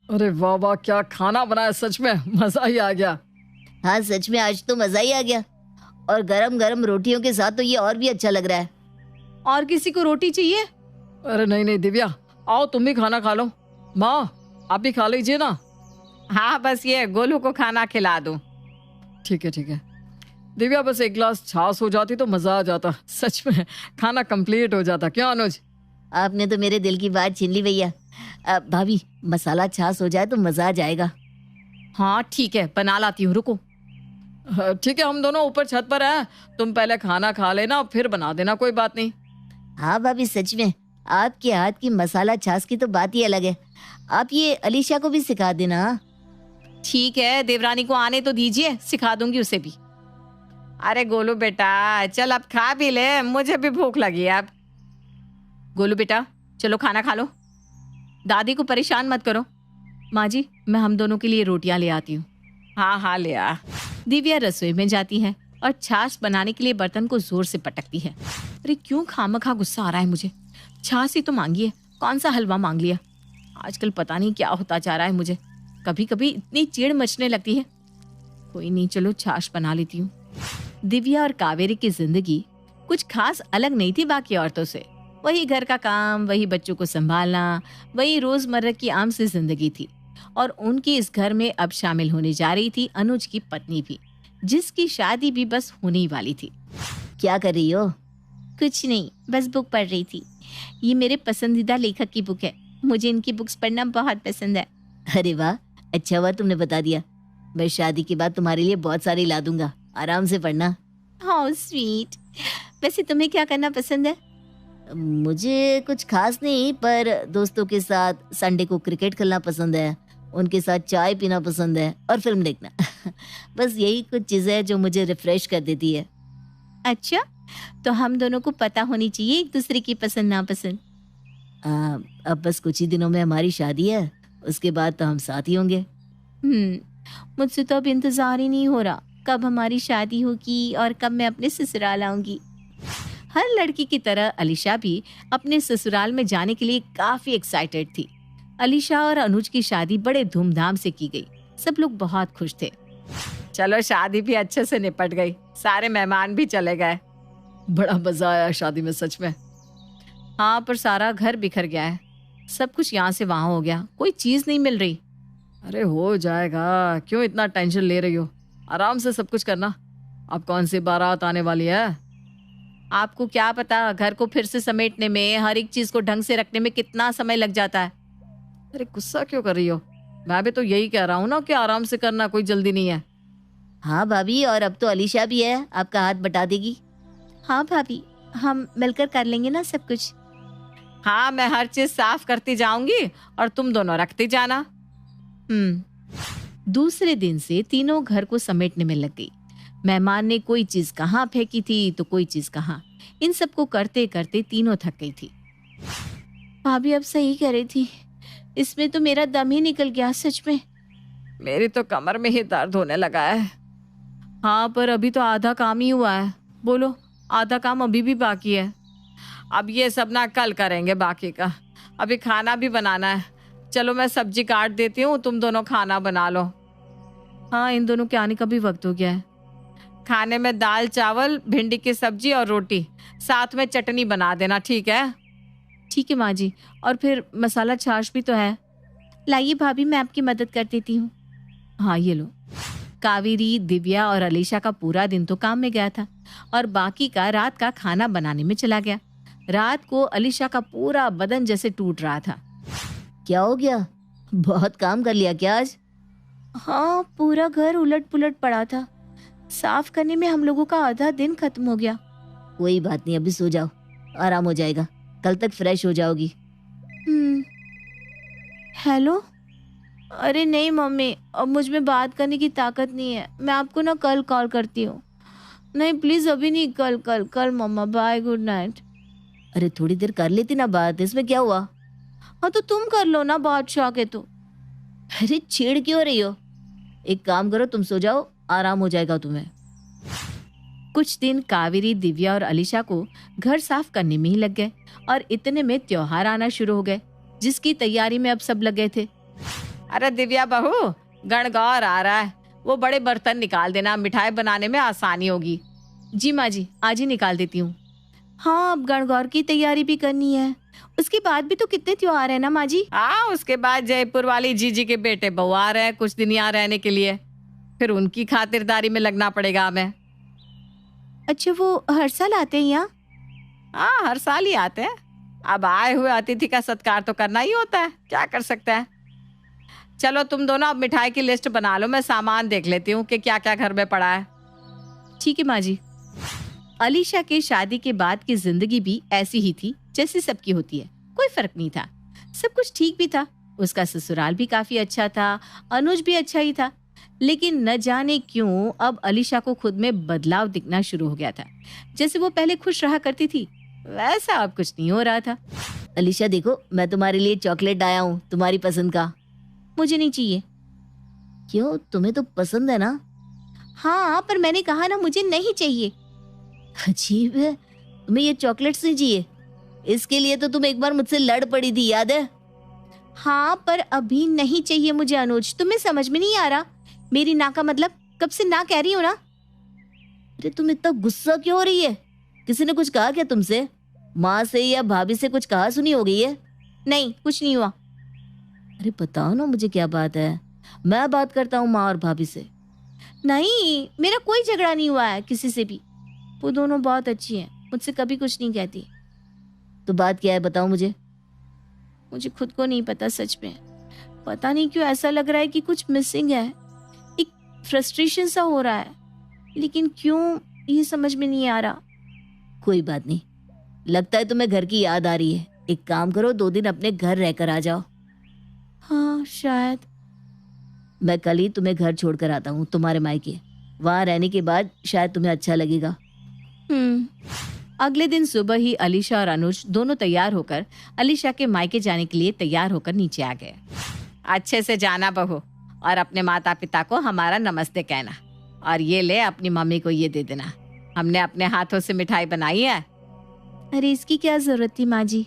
अरे वाह वाह, क्या खाना बनाया, सच में मजा ही आ गया। हाँ सच में आज तो मजा ही आ गया। और गरम गरम रोटियों के साथ तो ये और भी अच्छा लग रहा है। और किसी को रोटी चाहिए? अरे नहीं नहीं दिव्या, आओ तुम भी खाना खा लो। माँ आप भी खा लीजिए ना। हाँ, बस ये गोलू को खाना खिला दूं। ठीक है ठीक है। दिव्या बस एक गिलास छाछ हो जाती तो मजा आ जाता, सच में खाना कंप्लीट हो जाता। क्यों अनुज? आपने तो मेरे दिल की बात छीन ली भैया। भाभी मसाला छाछ हो जाए तो मजा आ जाएगा। हाँ ठीक है, बना लाती हूँ, रुको। ठीक है, हम दोनों ऊपर छत पर हैं, तुम पहले खाना खा लेना फिर बना देना, कोई बात नहीं। हाँ भाभी सच में आपके हाथ की मसाला छाछ की तो बात ही अलग है। आप ये अलीशा को भी सिखा देना। ठीक है, देवरानी को आने तो दीजिए, सिखा दूंगी उसे भी। अरे गोलू बेटा चल अब खा भी ले, मुझे भी भूख लगी है अब। गोलू बेटा चलो खाना खा लो, दादी को परेशान मत करो। माँ जी मैं हम दोनों के लिए रोटियां ले आती हूँ। हाँ हाँ ले आ। दिव्या रसोई में जाती है और छाछ बनाने के लिए बर्तन को जोर से पटकती है। अरे क्यों खामखा गुस्सा आ रहा है मुझे, छाछ ही तो मांगी है, कौन सा हलवा मांग लिया। आजकल पता नहीं क्या होता जा रहा है मुझे, कभी कभी इतनी चिढ़ मचने लगती है। कोई नहीं, चलो छाछ बना लेती हूँ। दिव्या और कावेरी की जिंदगी कुछ खास अलग नहीं थी बाकी औरतों से। वही घर का काम, वही बच्चों को संभालना, वही रोजमर्रा की आम सी जिंदगी थी। और उनकी इस घर में अब शामिल होने जा रही थी अनुज की पत्नी भी, जिसकी शादी भी बस होने ही वाली थी। क्या कर रही हो? कुछ नहीं, बस बुक पढ़ रही थी। ये मेरे पसंदीदा लेखक की बुक है, मुझे इनकी बुक्स पढ़ना बहुत पसंद है। अरे वाह, अच्छा हुआ तुमने बता दिया। मैं शादी के बाद तुम्हारे लिए बहुत सारी ला दूंगा, आराम से पढ़ना। How sweet. वैसे तुम्हें क्या करना पसंद है? मुझे कुछ खास नहीं, पर दोस्तों के साथ संडे को क्रिकेट खेलना पसंद है, उनके साथ चाय पीना पसंद है और फिल्म देखना। बस यही कुछ चीजें हैं जो मुझे रिफ्रेश कर देती है। अच्छा, तो हम दोनों को पता होनी चाहिए एक दूसरे की पसंद नापसंद। अब बस कुछ ही दिनों में हमारी शादी है, उसके बाद तो हम साथ ही होंगे। मुझसे तो अब इंतजार ही नहीं हो रहा, कब हमारी शादी होगी और कब मैं अपने ससुराल आऊंगी। हर लड़की की तरह अलीशा भी अपने ससुराल में जाने के लिए काफी एक्साइटेड थी। अलीशा और अनुज की शादी बड़े धूमधाम से की गई, सब लोग बहुत खुश थे। चलो शादी भी अच्छे से निपट गई, सारे मेहमान भी चले गए। बड़ा मजा आया शादी में, सच में। हाँ पर सारा घर बिखर गया है, सब कुछ यहाँ से वहां हो गया, कोई चीज नहीं मिल रही। अरे हो जाएगा, क्यों इतना टेंशन ले रही हो, आराम से सब कुछ करना। अब कौन सी बारात आने वाली है? आपको क्या पता, घर को फिर से समेटने में, हर एक चीज को ढंग से रखने में कितना समय लग जाता है। अरे गुस्सा क्यों कर रही हो, मैं भी तो यही कह रहा हूँ ना कि आराम से करना, कोई जल्दी नहीं है। हाँ भाभी, और अब तो अलीशा भी है, आपका हाथ बटा देगी। हाँ भाभी, हम मिलकर कर लेंगे ना सब कुछ। हाँ मैं हर चीज साफ करती जाऊंगी और तुम दोनों रखती जाना। दूसरे दिन से तीनों घर को समेटने में लग गई। मेहमान ने कोई चीज कहाँ फेंकी थी तो कोई चीज कहाँ, इन सबको करते करते तीनों थक गई थी। भाभी अब सही कह रही थी, इसमें तो मेरा दम ही निकल गया सच में। मेरी तो कमर में ही दर्द होने लगा है। हाँ पर अभी तो आधा काम ही हुआ है, बोलो आधा काम अभी भी बाकी है। अब ये सब ना कल करेंगे बाकी का, अभी खाना भी बनाना है। चलो मैं सब्जी काट देती हूँ, तुम दोनों खाना बना लो। हाँ इन दोनों के आने का भी वक्त हो गया है। खाने में दाल चावल, भिंडी की सब्जी और रोटी, साथ में चटनी बना देना, ठीक है? ठीक है माँ जी, और फिर मसाला छाछ भी तो है। लाइए भाभी मैं आपकी मदद कर देती हूँ। हाँ ये लो। कावेरी, दिव्या और अलीशा का पूरा दिन तो काम में गया था और बाकी का रात का खाना बनाने में चला गया। रात को अलीशा का पूरा बदन जैसे टूट रहा था। क्या हो गया, बहुत काम कर लिया क्या आज? हाँ पूरा घर उलट पुलट पड़ा था, साफ करने में हम लोगों का आधा दिन खत्म हो गया। कोई बात नहीं, अभी सो जाओ, आराम हो जाएगा, कल तक फ्रेश हो जाओगी। हेलो। अरे नहीं मम्मी, अब मुझ में बात करने की ताकत नहीं है, मैं आपको ना कल कॉल करती हूँ। नहीं प्लीज अभी नहीं, कल कल कल मम्मा, बाय, गुड नाइट। अरे थोड़ी देर कर लेती ना बात, इसमें क्या हुआ? हाँ तो तुम कर लो ना बादशाह के तो। अरे छेड़ क्यों रही हो, एक काम करो तुम सो जाओ, आराम हो जाएगा तुम्हें। कुछ दिन कावेरी, दिव्या और अलीशा को घर साफ करने में ही लग गए और इतने में त्योहार आना शुरू हो गए, जिसकी तैयारी में अब सब लग गए थे। अरे दिव्या बहू, गणगौर आ रहा है, वो बड़े बर्तन निकाल देना, मिठाई बनाने में आसानी होगी। जी माँ जी, आज ही निकाल देती हूँ। हाँ, अब गणगौर की तैयारी भी करनी है, उसके बाद भी तो कितने त्योहार है ना माँ जी। हाँ, उसके बाद जयपुर वाली जीजी के बेटे बहू आ रहे हैं कुछ दिन यहाँ रहने के लिए, फिर उनकी खातिरदारी में लगना पड़ेगा हमें। अच्छा, वो हर साल आते हैं यहाँ? हाँ, हर साल ही आते हैं। अब आए हुए अतिथि का सत्कार तो करना ही होता है, क्या कर सकते हैं। चलो तुम दोनों अब मिठाई की लिस्ट बना लो, मैं सामान देख लेती हूँ कि क्या क्या घर में पड़ा है। ठीक है माँ जी। अलीशा के शादी के बाद की जिंदगी भी ऐसी ही थी जैसी सबकी होती है, कोई फर्क नहीं था, सब कुछ ठीक भी था। उसका ससुराल भी काफी अच्छा था, अनुज भी अच्छा ही था, लेकिन न जाने क्यों अब अलीशा को खुद में बदलाव दिखना शुरू हो गया था। जैसे वो पहले खुश रहा करती थी, वैसा अब कुछ नहीं हो रहा था। अलीशा देखो, मैं तुम्हारे लिए चॉकलेट आया हूँ, तुम्हारी पसंद का। मुझे नहीं चाहिए। क्यों, तुम्हें तो पसंद है ना? हाँ, पर मैंने कहा ना मुझे नहीं चाहिए। अजीब है, तुम्हें ये चॉकलेट्स नहीं चाहिए? इसके लिए तो तुम एक बार मुझसे लड़ पड़ी थी, याद है? हाँ, पर अभी नहीं चाहिए मुझे अनुज, तुम्हें समझ में नहीं आ रहा? मेरी ना का मतलब कब से ना कह रही हो ना। अरे तुम इतना गुस्सा क्यों हो रही है? किसी ने कुछ कहा क्या तुमसे? माँ से या भाभी से कुछ कहा सुनी हो गई है? नहीं, कुछ नहीं हुआ। अरे बताओ ना मुझे, क्या बात है? मैं बात करता हूँ माँ और भाभी से। नहीं, मेरा कोई झगड़ा नहीं हुआ है किसी से भी, वो दोनों बहुत अच्छी हैं, मुझसे कभी कुछ नहीं कहती। तो बात क्या है, बताओ मुझे। मुझे खुद को नहीं पता, सच में पता नहीं क्यों ऐसा लग रहा है कि कुछ मिसिंग है, एक फ्रस्ट्रेशन सा हो रहा है, लेकिन क्यों ये समझ में नहीं आ रहा। कोई बात नहीं, लगता है तुम्हें घर की याद आ रही है। एक काम करो, 2 दिन अपने घर रहकर आ जाओ। हाँ शायद। मैं कल ही तुम्हें घर छोड़कर आता हूँ तुम्हारे मायके। वहां रहने के बाद शायद तुम्हें अच्छा लगेगा। अगले दिन सुबह ही अलीशा और अनुज दोनों तैयार होकर अलीशा के मायके जाने के लिए तैयार होकर नीचे आ गए। अच्छे से जाना बहू, और अपने माता पिता को हमारा नमस्ते कहना, और ये ले अपनी मम्मी को ये दे देना, हमने अपने हाथों से मिठाई बनाई है। अरे इसकी क्या जरूरत थी माँ जी,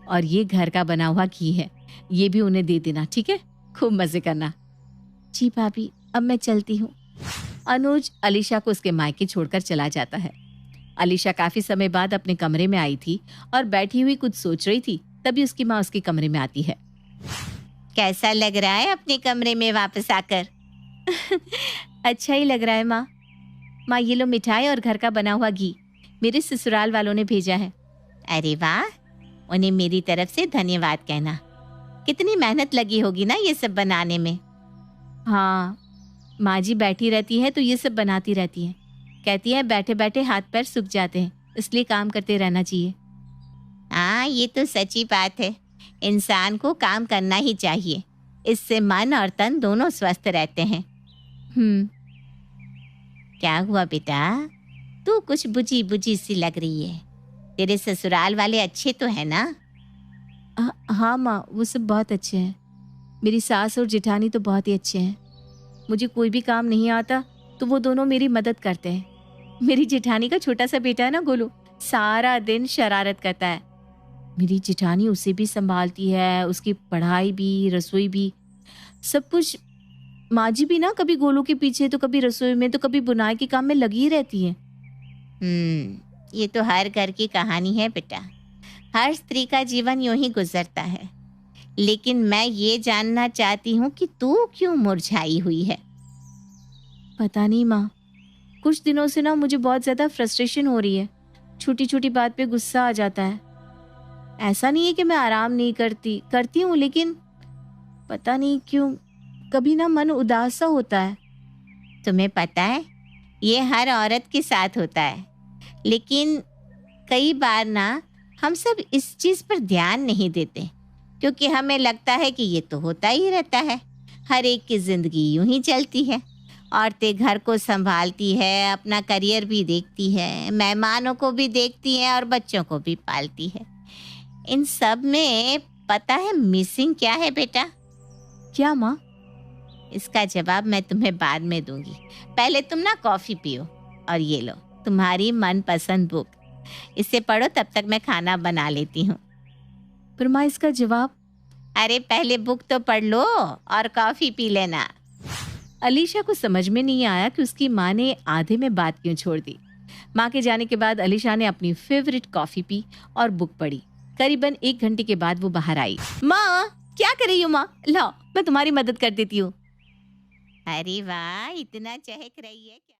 और ये घर का बना हुआ घी है, ये भी उन्हें दे देना, ठीक है? खूब मजे करना। जी भाभी, अब मैं चलती हूँ। अनुज अलीशा को उसके मायके छोड़कर चला जाता है। अलीशा काफी समय बाद अपने कमरे में आई थी और बैठी हुई कुछ सोच रही थी, तभी उसकी माँ उसके कमरे में आती है। कैसा लग रहा है अपने कमरे में वापस आकर? अच्छा ही लग रहा है माँ। माँ ये लो मिठाई और घर का बना हुआ घी, मेरे ससुराल वालों ने भेजा है। अरे वाह, उन्हें मेरी तरफ से धन्यवाद कहना। कितनी मेहनत लगी होगी ना ये सब बनाने में। हाँ, माँ जी बैठी रहती है तो ये सब बनाती रहती है, कहती है बैठे बैठे हाथ पैर सूख जाते हैं, इसलिए काम करते रहना चाहिए। हाँ, ये तो सच्ची बात है, इंसान को काम करना ही चाहिए, इससे मन और तन दोनों स्वस्थ रहते हैं। क्या हुआ बेटा, तू कुछ बुझी बुझी सी लग रही है। तेरे ससुराल वाले अच्छे तो है ना? हाँ माँ, वो सब बहुत अच्छे हैं। मेरी सास और जेठानी तो बहुत ही अच्छे हैं। मुझे कोई भी काम नहीं आता तो वो दोनों मेरी मदद करते हैं। मेरी जेठानी का छोटा सा बेटा है ना गोलू, सारा दिन शरारत करता है। मेरी जेठानी उसे भी संभालती है, उसकी पढ़ाई भी, रसोई भी, सब कुछ। माँ जी भी ना कभी गोलू के पीछे तो कभी रसोई में तो कभी बुनाई के काम में लगी ही रहती है। ये तो हर घर की कहानी है बेटा, हर स्त्री का जीवन यूं ही गुजरता है। लेकिन मैं ये जानना चाहती हूँ कि तू क्यों मुरझाई हुई है? पता नहीं माँ, कुछ दिनों से ना मुझे बहुत ज्यादा फ्रस्ट्रेशन हो रही है, छोटी छोटी बात पे गुस्सा आ जाता है। ऐसा नहीं है कि मैं आराम नहीं करती हूँ, लेकिन पता नहीं क्यों कभी ना मन उदास सा होता है। तुम्हें पता है, ये हर औरत के साथ होता है, लेकिन कई बार ना हम सब इस चीज पर ध्यान नहीं देते, क्योंकि हमें लगता है कि ये तो होता ही रहता है, हर एक की जिंदगी यूं ही चलती है। औरतें घर को संभालती है, अपना करियर भी देखती है, मेहमानों को भी देखती है और बच्चों को भी पालती है। इन सब में पता है मिसिंग क्या है बेटा? क्या माँ? इसका जवाब मैं तुम्हें बाद में दूंगी, पहले तुम ना कॉफी पियो, और ये लो तुम्हारी मनपसंद बुक, इसे पढ़ो, तब तक मैं खाना बना लेती हूँ। पर माँ इसका जवाब? अरे पहले बुक तो पढ़ लो और कॉफी पी लेना। अलीशा को समझ में नहीं आया कि उसकी माँ ने आधे में बात क्यों छोड़ दी। माँ के जाने के बाद अलीशा ने अपनी फेवरेट कॉफी पी और बुक पढ़ी। करीबन 1 घंटे के बाद वो बाहर आई। माँ क्या कर रही हो माँ? लो मैं तुम्हारी मदद कर देती हूँ। अरे वाह, इतना चहक रही है क्या?